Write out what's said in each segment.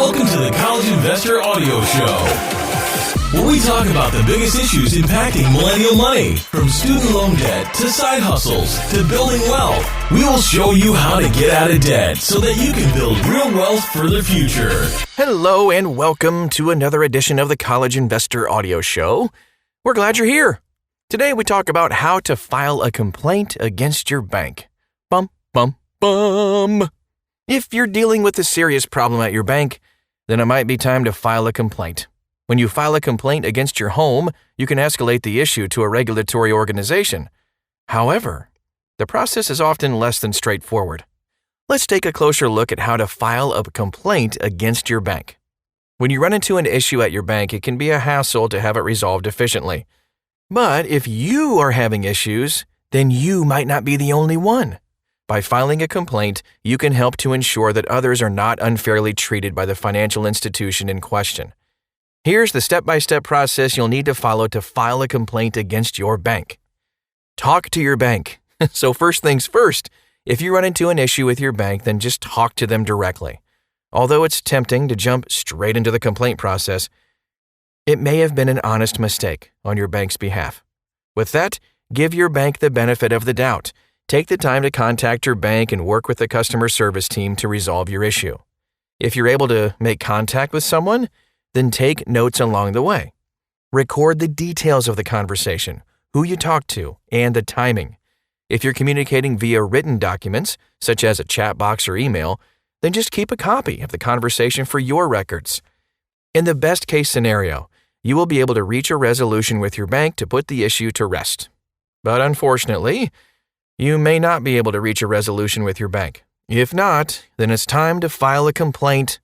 Welcome to the College Investor Audio Show, where we talk about the biggest issues impacting millennial money, from student loan debt to side hustles to building wealth. We will show you how to get out of debt so that you can build real wealth for the future. Hello and welcome to another edition of the College Investor Audio Show. We're glad you're here. Today we talk about how to file a complaint against your bank. Bum, bum, bum. If you're dealing with a serious problem at your bank, then it might be time to file a complaint. When you file a complaint against your home, you can escalate the issue to a regulatory organization. However, the process is often less than straightforward. Let's take a closer look at how to file a complaint against your bank. When you run into an issue at your bank, it can be a hassle to have it resolved efficiently. But if you are having issues, then you might not be the only one. By filing a complaint, you can help to ensure that others are not unfairly treated by the financial institution in question. Here's the step-by-step process you'll need to follow to file a complaint against your bank. Talk to your bank. So first things first, if you run into an issue with your bank, then just talk to them directly. Although it's tempting to jump straight into the complaint process, it may have been an honest mistake on your bank's behalf. With that, give your bank the benefit of the doubt. Take the time to contact your bank and work with the customer service team to resolve your issue. If you're able to make contact with someone, then take notes along the way. Record the details of the conversation, who you talked to, and the timing. If you're communicating via written documents, such as a chat box or email, then just keep a copy of the conversation for your records. In the best case scenario, you will be able to reach a resolution with your bank to put the issue to rest. But unfortunately, you may not be able to reach a resolution with your bank. If not, then it's time to file a complaint.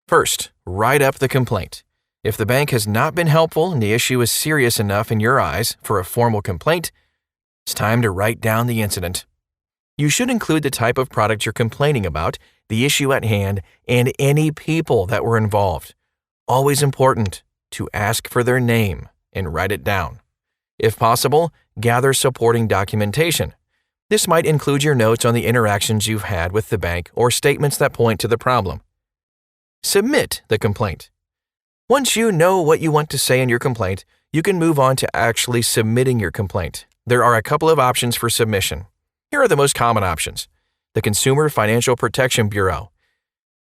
First, write up the complaint. If the bank has not been helpful and the issue is serious enough in your eyes for a formal complaint, it's time to write down the incident. You should include the type of product you're complaining about, the issue at hand, and any people that were involved. Always important to ask for their name and write it down. If possible, gather supporting documentation. This might include your notes on the interactions you've had with the bank or statements that point to the problem. Submit the complaint. Once you know what you want to say in your complaint, you can move on to actually submitting your complaint. There are a couple of options for submission. Here are the most common options. The Consumer Financial Protection Bureau,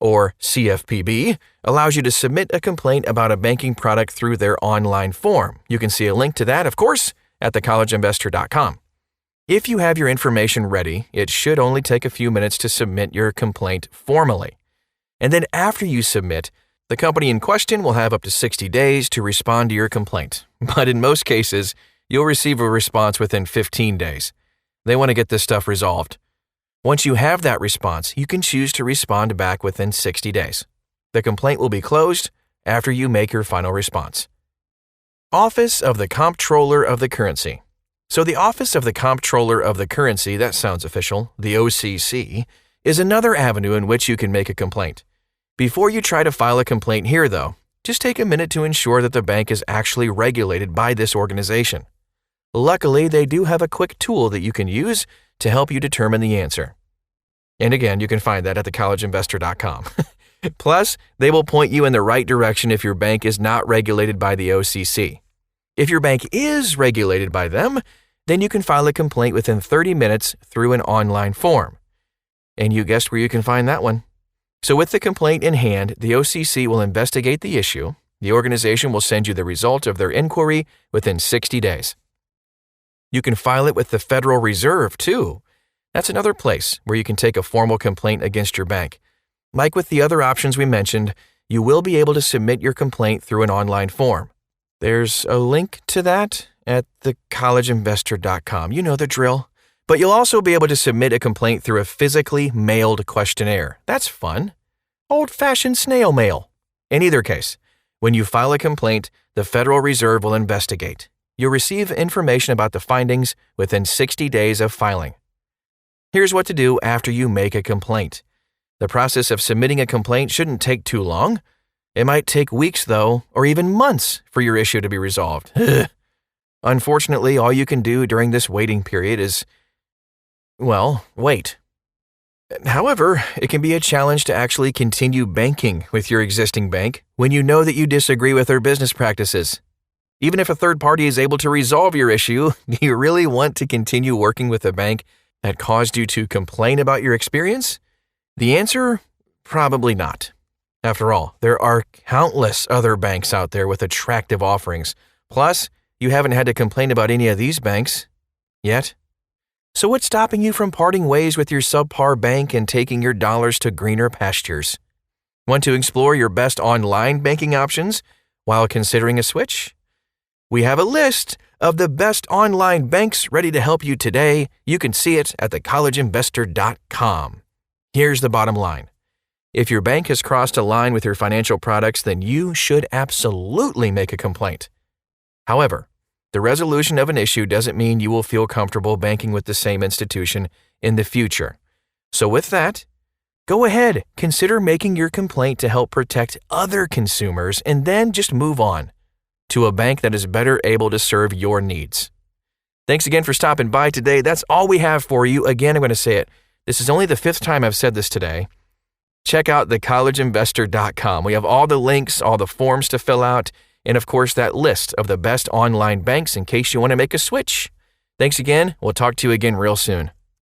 or CFPB, allows you to submit a complaint about a banking product through their online form. You can see a link to that, of course, at thecollegeinvestor.com. If you have your information ready, it should only take a few minutes to submit your complaint formally. And then after you submit, the company in question will have up to 60 days to respond to your complaint. But in most cases, you'll receive a response within 15 days. They want to get this stuff resolved. Once you have that response, you can choose to respond back within 60 days. The complaint will be closed after you make your final response. Office of the Comptroller of the Currency. So the Office of the Comptroller of the Currency, that sounds official, the OCC, is another avenue in which you can make a complaint. Before you try to file a complaint here, though, just take a minute to ensure that the bank is actually regulated by this organization. Luckily, they do have a quick tool that you can use to help you determine the answer. And again, you can find that at thecollegeinvestor.com. Plus, they will point you in the right direction if your bank is not regulated by the OCC. If your bank is regulated by them, then you can file a complaint within 30 minutes through an online form. And you guessed where you can find that one. So with the complaint in hand, the OCC will investigate the issue. The organization will send you the result of their inquiry within 60 days. You can file it with the Federal Reserve, too. That's another place where you can take a formal complaint against your bank. Like with the other options we mentioned, you will be able to submit your complaint through an online form. There's a link to that at thecollegeinvestor.com. You know the drill. But you'll also be able to submit a complaint through a physically mailed questionnaire. That's fun. Old-fashioned snail mail. In either case, when you file a complaint, the Federal Reserve will investigate. You'll receive information about the findings within 60 days of filing. Here's what to do after you make a complaint. The process of submitting a complaint shouldn't take too long. It might take weeks, though, or even months for your issue to be resolved. Unfortunately, all you can do during this waiting period is, well, wait. However, it can be a challenge to actually continue banking with your existing bank when you know that you disagree with their business practices. Even if a third party is able to resolve your issue, do you really want to continue working with a bank that caused you to complain about your experience? The answer, probably not. After all, there are countless other banks out there with attractive offerings. Plus, you haven't had to complain about any of these banks yet. So what's stopping you from parting ways with your subpar bank and taking your dollars to greener pastures? Want to explore your best online banking options while considering a switch? We have a list of the best online banks ready to help you today. You can see it at thecollegeinvestor.com. Here's the bottom line. If your bank has crossed a line with your financial products, then you should absolutely make a complaint. However, the resolution of an issue doesn't mean you will feel comfortable banking with the same institution in the future. So with that, go ahead, consider making your complaint to help protect other consumers and then just move on to a bank that is better able to serve your needs. Thanks again for stopping by today. That's all we have for you. Again, I'm going to say it. This is only the 5th time I've said this today. Check out thecollegeinvestor.com. We have all the links, all the forms to fill out, and of course, that list of the best online banks in case you want to make a switch. Thanks again. We'll talk to you again real soon.